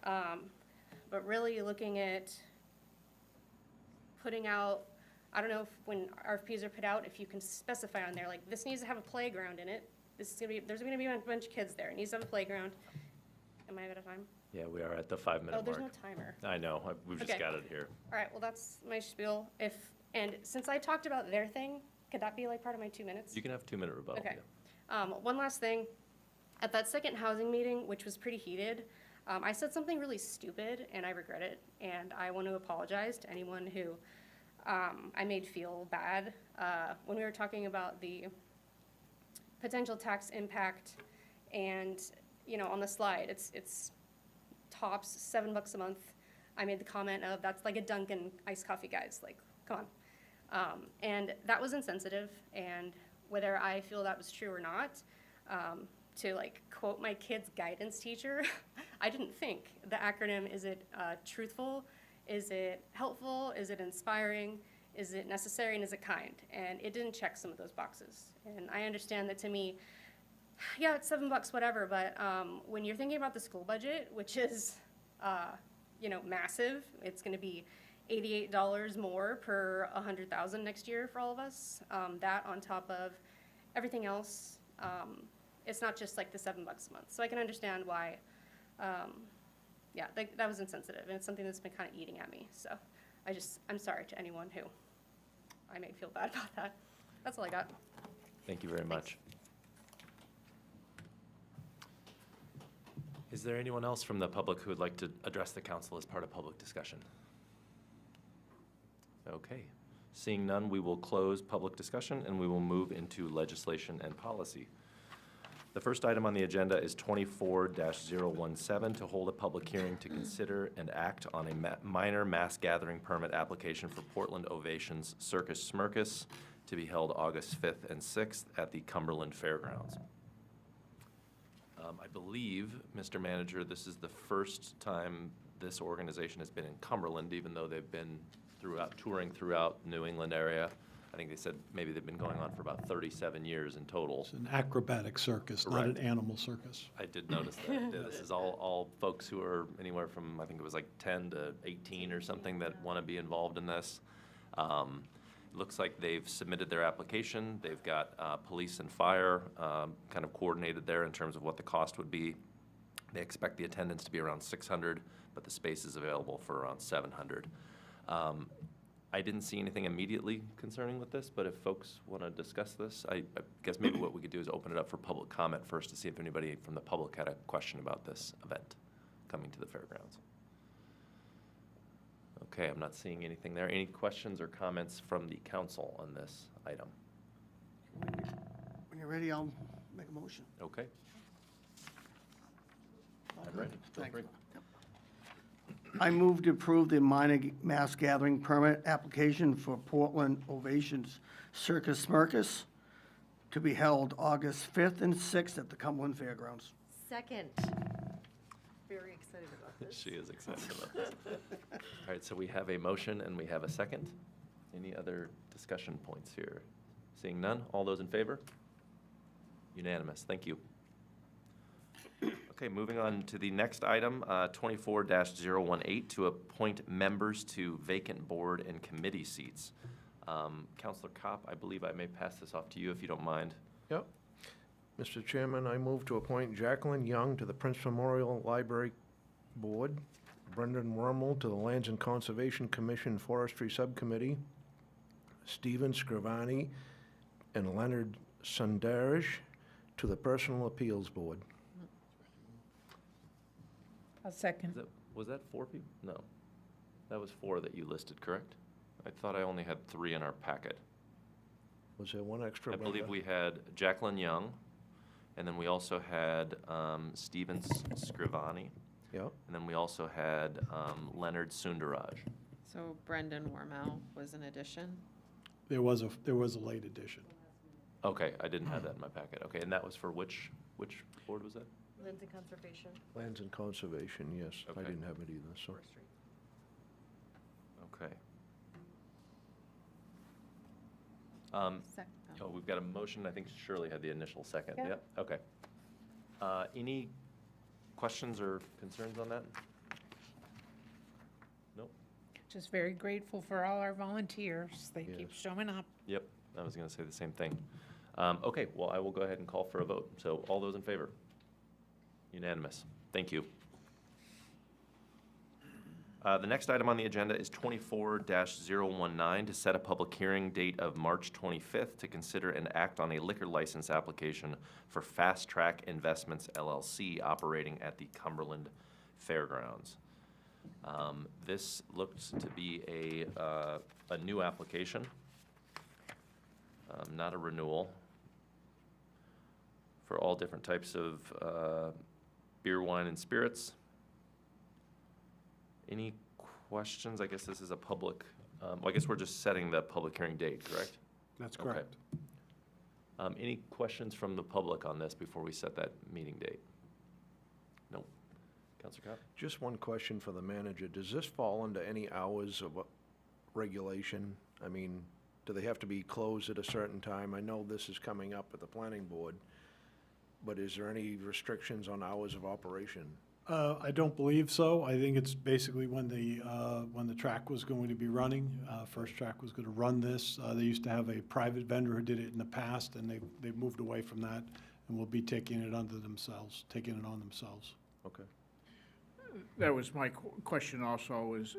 But really looking at putting out, I don't know if when RFPs are put out, if you can specify on there, like, this needs to have a playground in it. There's gonna be a bunch of kids there. It needs to have a playground. Am I out of time? Yeah, we are at the 5-minute mark. Oh, there's no timer. I know, we've just Okay. got it here. All right, well, that's my spiel. And since I talked about their thing, could that be like part of my 2 minutes? You can have 2-minute rebuttal. Okay. yeah. One last thing. At that second housing meeting, which was pretty heated, I said something really stupid, and I regret it. And I want to apologize to anyone who I made feel bad. When we were talking about the potential tax impact, and, you know, on the slide, it's tops $7 a month. I made the comment of, that's like a Dunkin' iced coffee, guys, like, come on. And that was insensitive, and whether I feel that was true or not, to like quote my kid's guidance teacher, I didn't think. The acronym, is it truthful? Is it helpful? Is it inspiring? Is it necessary, and is it kind? And it didn't check some of those boxes. And I understand that to me, yeah, it's $7, whatever, but when you're thinking about the school budget, which is, you know, massive, it's gonna be $88 more per 100,000 next year for all of us. That on top of everything else, it's not just like the $7 a month. So I can understand why, yeah, that was insensitive, and it's something that's been kind of eating at me. So I'm sorry to anyone who I made feel bad about that. That's all I got. Thank you very much. Is there anyone else from the public who would like to address the council as part of public discussion? Okay. Seeing none, we will close public discussion and we will move into legislation and policy. The first item on the agenda is 24-017 to hold a public hearing to consider and act on a minor mass gathering permit application for Portland Ovation's Circus Smirkus to be held August 5th and 6th at the Cumberland Fairgrounds. I believe, Mr. Manager, this is the first time this organization has been in Cumberland, even though they've been touring throughout New England area. I think they said maybe they've been going on for about 37 years in total. It's an acrobatic circus, not an animal circus. I did notice that. This is all folks who are anywhere from, I think it was like 10 to 18 or something that want to be involved in this. Looks like they've submitted their application. They've got police and fire kind of coordinated there in terms of what the cost would be. They expect the attendance to be around 600, but the space is available for around 700. I didn't see anything immediately concerning with this, but if folks want to discuss this, I guess maybe what we could do is open it up for public comment first to see if anybody from the public had a question about this event coming to the fairgrounds. Okay, I'm not seeing anything there. Any questions or comments from the council on this item? When you're ready, I'll make a motion. Okay. I'm ready. Feel Thanks. free. I move to approve the minor mass gathering permit application for Portland Ovation's Circus Smirkus to be held August 5th and 6th at the Cumberland Fairgrounds. Second. Very excited about this. She is excited about this. All right, so we have a motion and we have a second. Any other discussion points here? Seeing none, all those in favor? Unanimous, thank you. Okay, moving on to the next item, 24-018, to appoint members to vacant board and committee seats. Councilor Kopp, I believe I may pass this off to you if you don't mind. Yep. Mr. Chairman, I move to appoint Jacqueline Young to the Prince Memorial Library Board, Brendan Rummel to the Lands and Conservation Commission Forestry Subcommittee, Stephen Scrivani and Leonard Sundaraj to the Personal Appeals Board. A second. Was that 4 people? No. That was 4 that you listed, correct? I thought I only had 3 in our packet. Was there one extra I member? believe we had Jacqueline Young, and then we also had Stephen Scrivani. Yep. And then we also had Leonard Sundaraj. So Brendan Wormel was an addition. There was a late addition. Okay, I didn't have that in my packet. Okay, and that was for which board was that? Lands and Conservation. Lands and Conservation, yes. I Okay. didn't have it either, so. Okay. Sec- Oh, we've got a motion. I think Shirley had the initial second. Yeah. Yep, okay. Any questions or concerns on that? Nope. Just very grateful for all our volunteers. They keep Yes. showing up. Yep, I was going to say the same thing. Okay, well, I will go ahead and call for a vote. So all those in favor? Unanimous. Thank you. The next item on the agenda is 24-019 to set a public hearing date of March 25th to consider and act on a liquor license application for Fast Track Investments LLC operating at the Cumberland Fairgrounds. This looks to be a new application, not a renewal, for all different types of beer, wine, and spirits. Any questions? I guess this is a public, well, I guess we're just setting the public hearing date, correct? That's Okay. correct. Any questions from the public on this before we set that meeting date? Nope. Counselor Cobb? Just one question for the manager. Does this fall under any hours of regulation? I mean, do they have to be closed at a certain time? I know this is coming up at the planning board, but is there any restrictions on hours of operation? I don't believe so. I think it's basically when the track was going to be running. First Track was going to run this. They used to have a private vendor who did it in the past, and they've moved away from that and will be taking it on themselves. Okay. That was my question also, is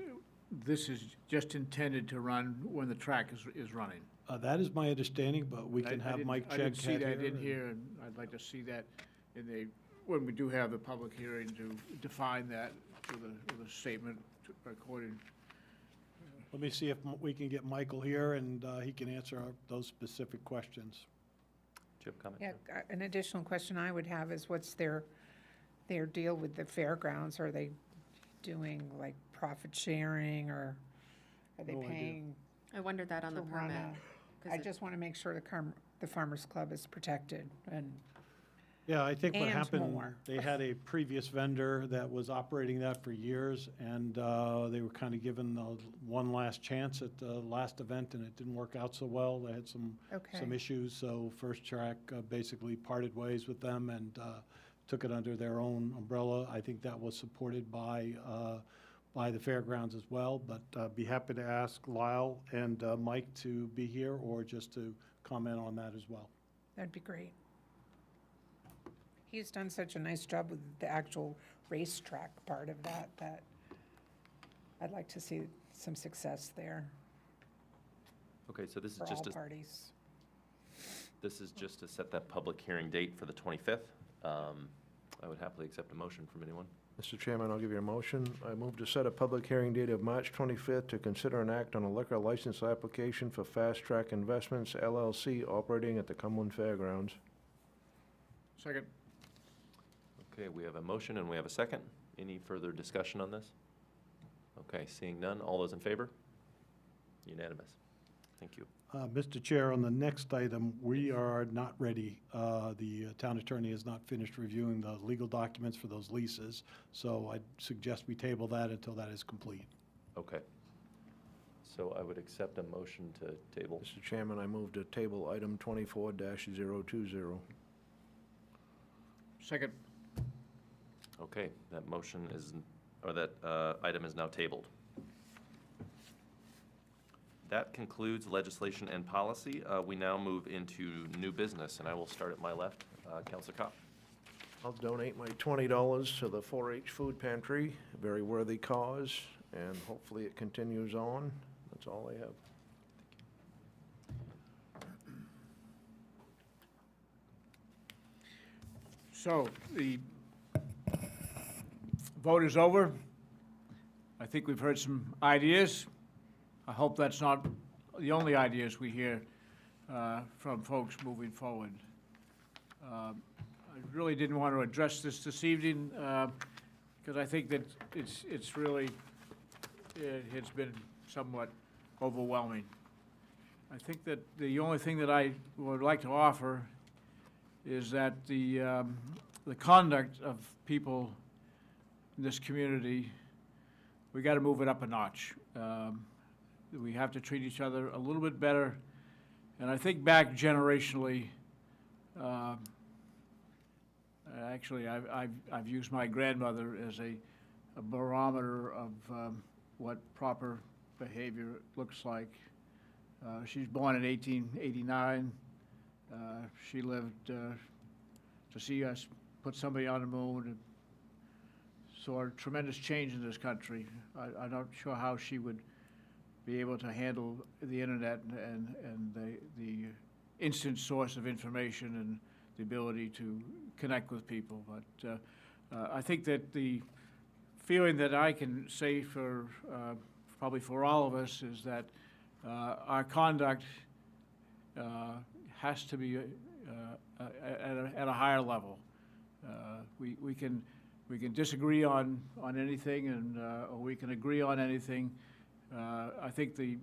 this is just intended to run when the track is running? That is my understanding, but we can I have didn't- Mike I check didn't see that in and- here, and I'd like to see that when we do have the public hearing, to define that with a statement according. Let me see if we can get Michael here, and he can answer those specific questions. Do you have a comment? Yeah, an additional question I would have is what's their deal with the fairgrounds? Are they doing like profit sharing, or are they No idea. paying I wondered that on to the run permit. a? 'cause I it- just want to make sure the Farmers Club is protected, and Yeah, I think what And happened, more. they had a previous vendor that was operating that for years, and they were kind of given one last chance at the last event, and it didn't work out so well. They had some okay. issues, so First Track basically parted ways with them and took it under their own umbrella. I think that was supported by the fairgrounds as well, but be happy to ask Lyle and Mike to be here, or just to comment on that as well. That'd be great. He's done such a nice job with the actual racetrack part of that I'd like to see some success there Okay, so this is for all just parties. this is just to set that public hearing date for the 25th. I would happily accept a motion from anyone. Mr. Chairman, I'll give you a motion. I move to set a public hearing date of March 25th to consider and act on a liquor license application for Fast Track Investments LLC operating at the Cumberland Fairgrounds. Second. Okay, we have a motion and we have a second. Any further discussion on this? Okay, seeing none. All those in favor? Unanimous. Thank you. Mr. Chair, on the next item, we are not ready. The town attorney has not finished reviewing the legal documents for those leases, so I suggest we table that until that is complete. Okay. So I would accept a motion to table. Mr. Chairman, I move to table item 24-020. Second. Okay, that motion is, or that item is now tabled. That concludes legislation and policy. We now move into new business, and I will start at my left. Councilor Kopp. I'll donate my $20 to the 4-H food pantry, a very worthy cause, and hopefully it continues on. That's all I have. So the vote is over. I think we've heard some ideas. I hope that's not the only ideas we hear from folks moving forward. I really didn't want to address this evening because I think that it's really, it's been somewhat overwhelming. I think that the only thing that I would like to offer is that the conduct of people in this community, we got to move it up a notch. We have to treat each other a little bit better. And I think back generationally, actually, I've used my grandmother as a barometer of what proper behavior looks like. She's born in 1889. She lived to see us put somebody on the moon and saw a tremendous change in this country. I'm not sure how she would be able to handle the internet and the instant source of information and the ability to connect with people. But I think that the feeling that I can say for probably for all of us is that our conduct has to be at a higher level. We can disagree on anything, and or we can agree on anything. I think the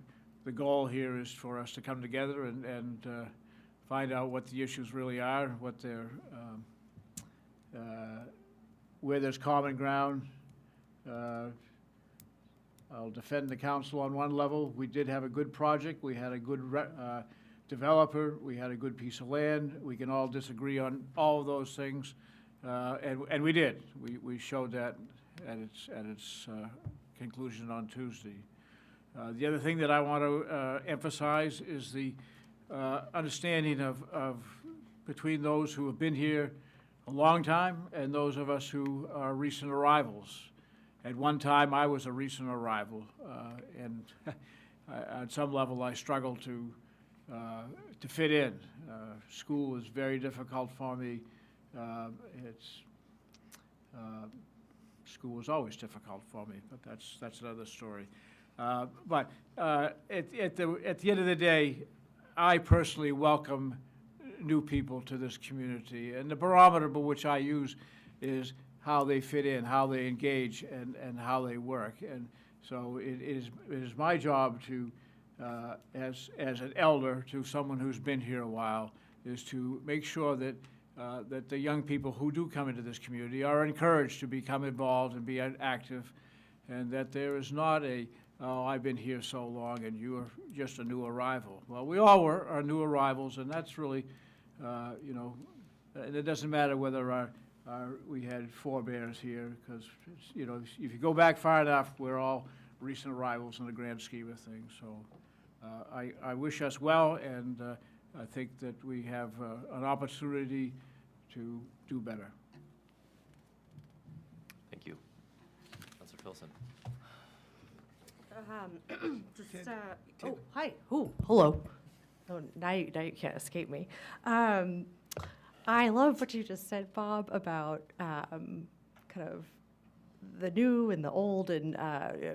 goal here is for us to come together and find out what the issues really are, what their where there's common ground. I'll defend the council on one level. We did have a good project. We had a good developer. We had a good piece of land. We can all disagree on all of those things, and we did. We showed that at its conclusion on Tuesday. The other thing that I want to emphasize is the understanding of between those who have been here a long time and those of us who are recent arrivals. At one time, I was a recent arrival, and at some level, I struggled to fit in. School was very difficult for me. School was always difficult for me, but that's another story. But at the end of the day, I personally welcome new people to this community, and the barometer by which I use is how they fit in, how they engage, and how they work. And so it is my job to, as an elder to someone who's been here a while, is to make sure that that the young people who do come into this community are encouraged to become involved and be active, and that there is not a, oh, I've been here so long and you're just a new arrival. Well, we all are new arrivals, and that's really, you know, it doesn't matter whether we had forebears here, because, you know, if you go back far enough, we're all recent arrivals in the grand scheme of things. So I wish us well, and I think that we have an opportunity to do better. Thank you. Councilor Filson. Oh, hi. Oh, hello. Oh, now you can't escape me. I love what you just said, Bob, about kind of the new and the old, and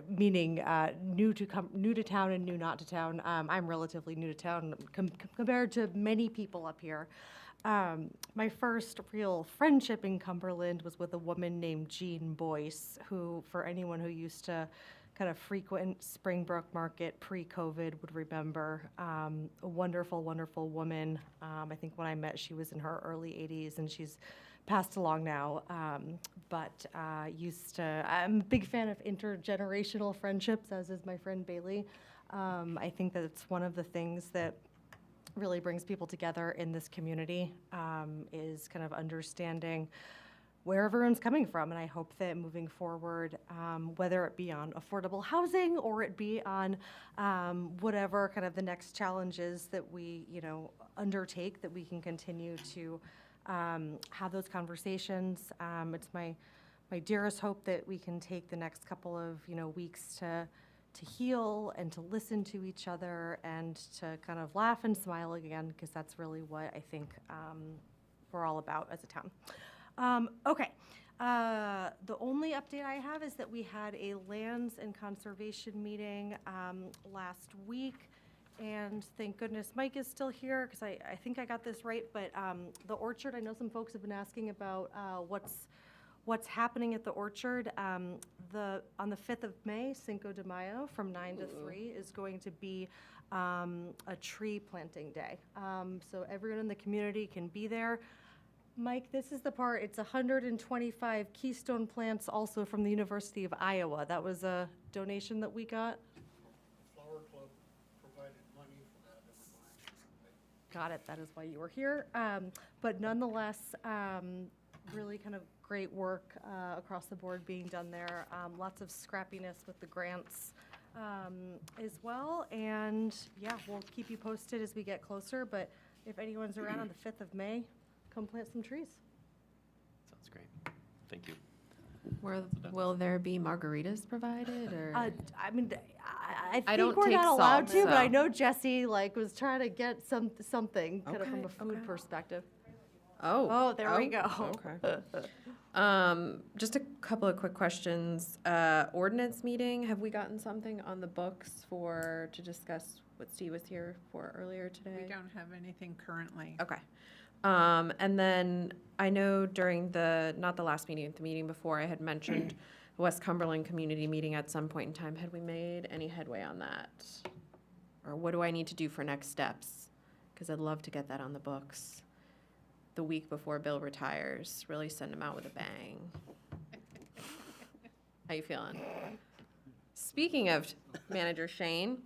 meaning new to town and new not to town. I'm relatively new to town compared to many people up here. My first real friendship in Cumberland was with a woman named Jean Boyce, who, for anyone who used to kind of frequent Springbrook Market pre-COVID would remember. A wonderful, wonderful woman. I think when I met, she was in her early 80s, and she's passed along now. But I'm a big fan of intergenerational friendships, as is my friend Bailey. I think that it's one of the things that really brings people together in this community, is kind of understanding where everyone's coming from. And I hope that moving forward, whether it be on affordable housing or it be on whatever kind of the next challenges that we, you know, undertake, that we can continue to have those conversations. It's my dearest hope that we can take the next couple of, you know, weeks to heal and to listen to each other and to kind of laugh and smile again, because that's really what I think we're all about as a town. Okay, the only update I have is that we had a lands and conservation meeting last week, and thank goodness Mike is still here, because I think I got this right, but the orchard, I know some folks have been asking about what's what's happening at the Orchard. On the 5th of May, Cinco de Mayo, from 9 to 3, is going to be a tree planting day. So everyone in the community can be there. Mike, this is the part, it's 125 keystone plants also from the University of Iowa. That was a donation that we got. Flower Club provided money for that. Got it, that is why you were here. But nonetheless, really kind of great work across the board being done there. Lots of scrappiness with the grants as well. And yeah, we'll keep you posted as we get closer, but if anyone's around on the 5th of May, come plant some trees. Sounds great. Thank you. Will there be margaritas provided, or? I mean, I I think don't we're take not allowed salt, to, but I so- know Jesse was trying to get something kind of from a Okay, food okay. perspective. Oh. Oh, there we go. Okay. Just a couple of quick questions. Ordinance meeting, have we gotten something on the books to discuss what Steve was here for earlier today? We don't have anything currently. Okay. And then I know during not the last meeting, the meeting before, I had mentioned the West Cumberland community meeting at some point in time. Had we made any headway on that? Or what do I need to do for next steps? Because I'd love to get that on the books the week before Bill retires. Really send him out with a bang. How you feeling? Speaking of Manager Shane,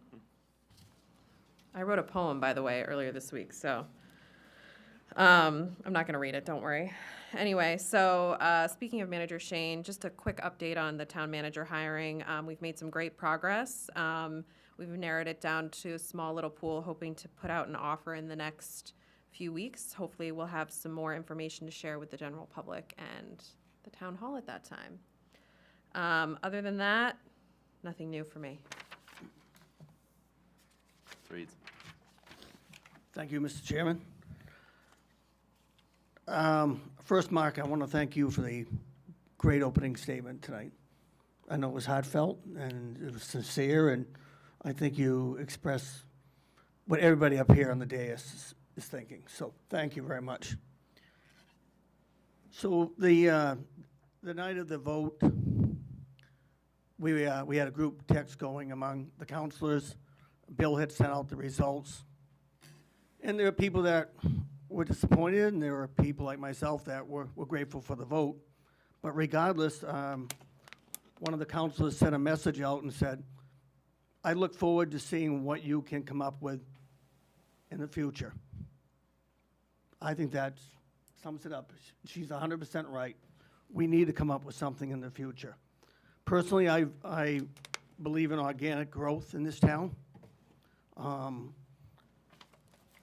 I wrote a poem, by the way, earlier this week, so I'm not going to read it, don't worry. Anyway, so speaking of Manager Shane, just a quick update on the town manager hiring. We've made some great progress. We've narrowed it down to a small little pool, hoping to put out an offer in the next few weeks. Hopefully, we'll have some more information to share with the general public and the town hall at that time. Other than that, nothing new for me. Reads. Thank you, Mr. Chairman. First, Mark, I want to thank you for the great opening statement tonight. I know it was heartfelt and it was sincere, and I think you expressed what everybody up here on the dais is thinking. So thank you very much. So the night of the vote, we had a group text going among the counselors. Bill had sent out the results. And there are people that were disappointed, and there were people like myself that were grateful for the vote. But regardless, one of the counselors sent a message out and said, I look forward to seeing what you can come up with in the future. I think that sums it up. She's 100% right. We need to come up with something in the future. Personally, I believe in organic growth in this town.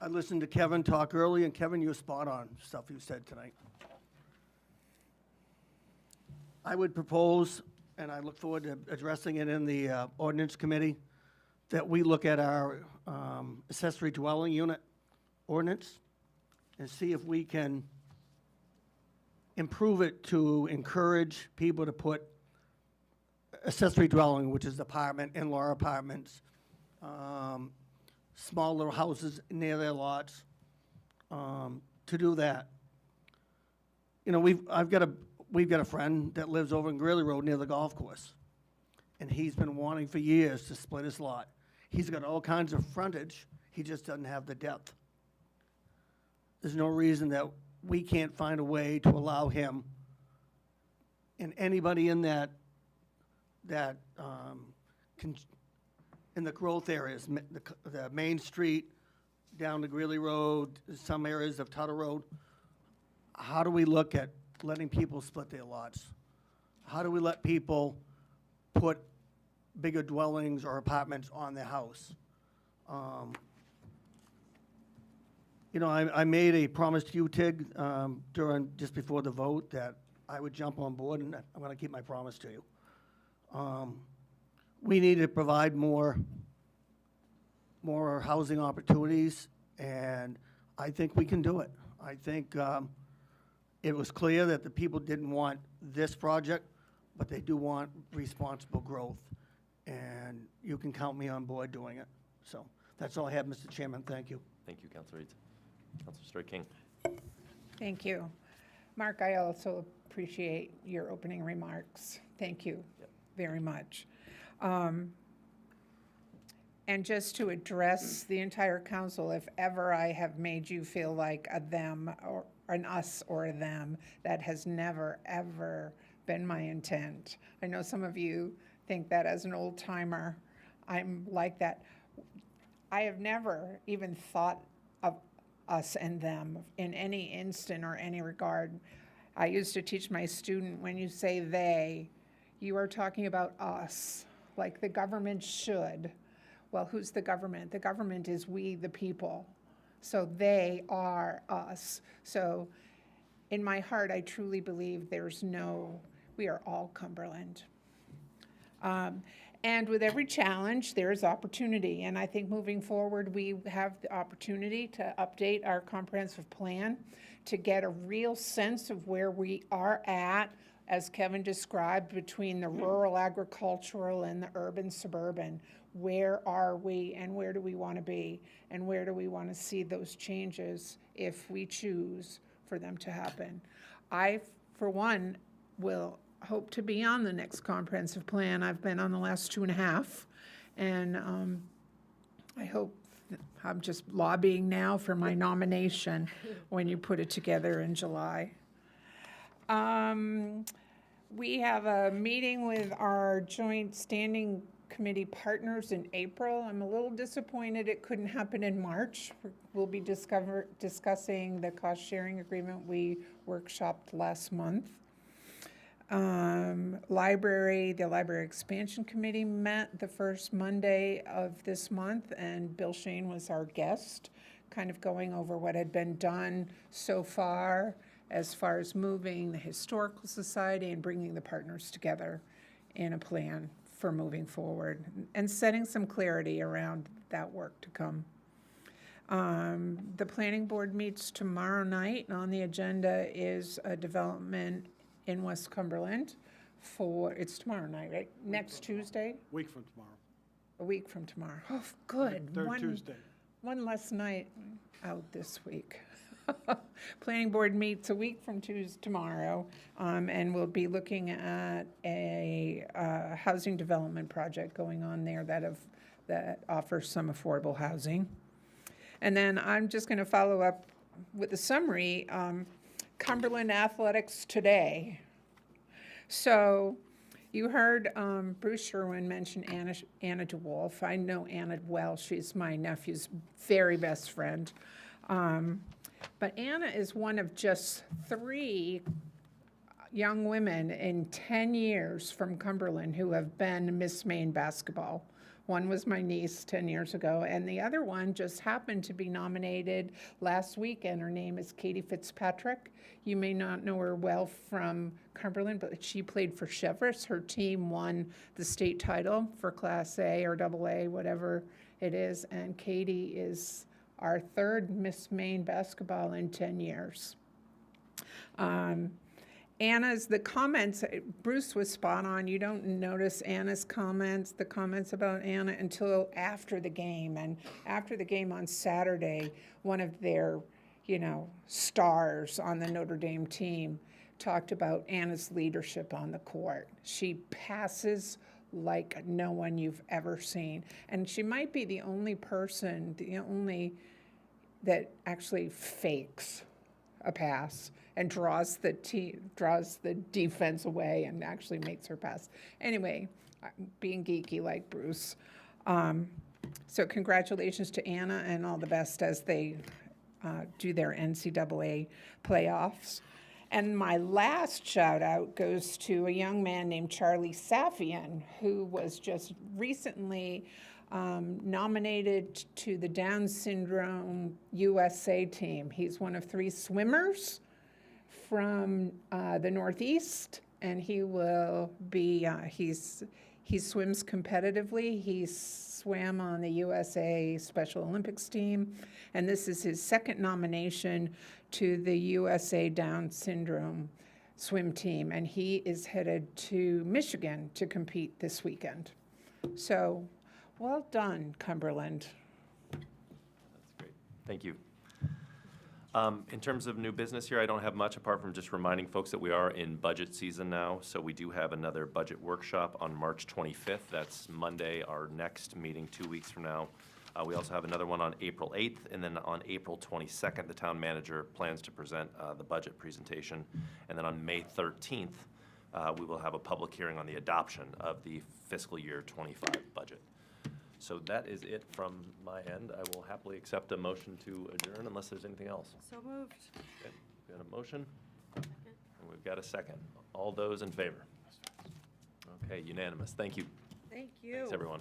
I listened to Kevin talk earlier, and Kevin, you were spot on stuff you said tonight. I would propose, and I look forward to addressing it in the ordinance committee, that we look at our accessory dwelling unit ordinance and see if we can improve it to encourage people to put accessory dwelling, which is apartment, in-law apartments, small little houses near their lots, to do that. You know, we've got a friend that lives over in Greeley Road near the golf course, and he's been wanting for years to split his lot. He's got all kinds of frontage, he just doesn't have the depth. There's no reason that we can't find a way to allow him and anybody in that in the growth areas, the Main Street, down to Greeley Road, some areas of Tuttle Road. How do we look at letting people split their lots? How do we let people put bigger dwellings or apartments on their house? You know, I made a promise to you, Tig, just before the vote, that I would jump on board, and I'm going to keep my promise to you. We need to provide more housing opportunities, and I think we can do it. I think it was clear that the people didn't want this project, but they do want responsible growth, and you can count me on board doing it. So that's all I have, Mr. Chairman. Thank you. Thank you, Councilor Reeds. Councilor Story King. Thank you. Mark, I also appreciate your opening remarks. Thank you very much. And just to address the entire council, if ever I have made you feel like a them or an us or a them, that has never, ever been my intent. I know some of you think that as an old timer, I'm like that. I have never even thought of us and them in any instant or any regard. I used to teach my student, when you say they, you are talking about us, like the government should. Well, who's the government? The government is we, the people. So they are us. So in my heart, I truly believe we are all Cumberland. And with every challenge, there's opportunity. And I think moving forward, we have the opportunity to update our comprehensive plan to get a real sense of where we are at, as Kevin described, between the rural agricultural and the urban suburban. Where are we and where do we want to be? And where do we want to see those changes if we choose for them to happen? I, for one, will hope to be on the next comprehensive plan. I've been on the last 2.5, and I hope I'm just lobbying now for my nomination when you put it together in July. We have a meeting with our joint standing committee partners in April. I'm a little disappointed it couldn't happen in March. We'll be discussing the cost sharing agreement we workshopped last month. The library expansion committee met the first Monday of this month, and Bill Shane was our guest, kind of going over what had been done so far as moving the Historical Society and bringing the partners together in a plan for moving forward and setting some clarity around that work to come. The planning board meets tomorrow night, and on the agenda is a development in West Cumberland it's tomorrow night, right? Next Tuesday? Week from tomorrow. A week from tomorrow. Oh, good. Third Tuesday. One less night out this week. Planning board meets a week from tomorrow, and we'll be looking at a housing development project going on there that offers some affordable housing. And then I'm just going to follow up with a summary. Cumberland Athletics today. So you heard Bruce Sherwin mention Anna DeWolf. I know Anna well. She's my nephew's very best friend. But Anna is one of just 3 young women in 10 years from Cumberland who have been Miss Maine basketball. One was my niece 10 years ago, and the other one just happened to be nominated last week, and her name is Katie Fitzpatrick. You may not know her well from Cumberland, but she played for Chevrolet. Her team won the state title for Class A or AA, whatever it is, and Katie is our 3rd Miss Maine basketball in 10 years. Anna's, the comments, Bruce was spot on. You don't notice Anna's comments, the comments about Anna, until after the game. And after the game on Saturday, one of their, stars on the Notre Dame team talked about Anna's leadership on the court. She passes like no one you've ever seen. And she might be the only person, that actually fakes a pass and draws the defense away and actually makes her pass. Anyway, being geeky like Bruce. So congratulations to Anna, and all the best as they do their NCAA playoffs. And my last shout out goes to a young man named Charlie Safian, who was just recently nominated to the Down Syndrome USA team. He's one of 3 swimmers from the Northeast, and he will be, he swims competitively. He swam on the USA Special Olympics team, and this is his 2nd nomination to the USA Down Syndrome swim team, and he is headed to Michigan to compete this weekend. So, well done, Cumberland. That's great. Thank you. In terms of new business here, I don't have much apart from just reminding folks that we are in budget season now. So we do have another budget workshop on March 25th. That's Monday, our next meeting 2 weeks from now. We also have another one on April 8th, and then on April 22nd, the town manager plans to present the budget presentation. And then on May 13th, we will have a public hearing on the adoption of the fiscal year 25 budget. So that is it from my end. I will happily accept a motion to adjourn unless there's anything else. So moved. Okay, we've got a motion, and we've got a second. All those in favor? Okay, unanimous. Thank you. Thank you. Thanks, everyone.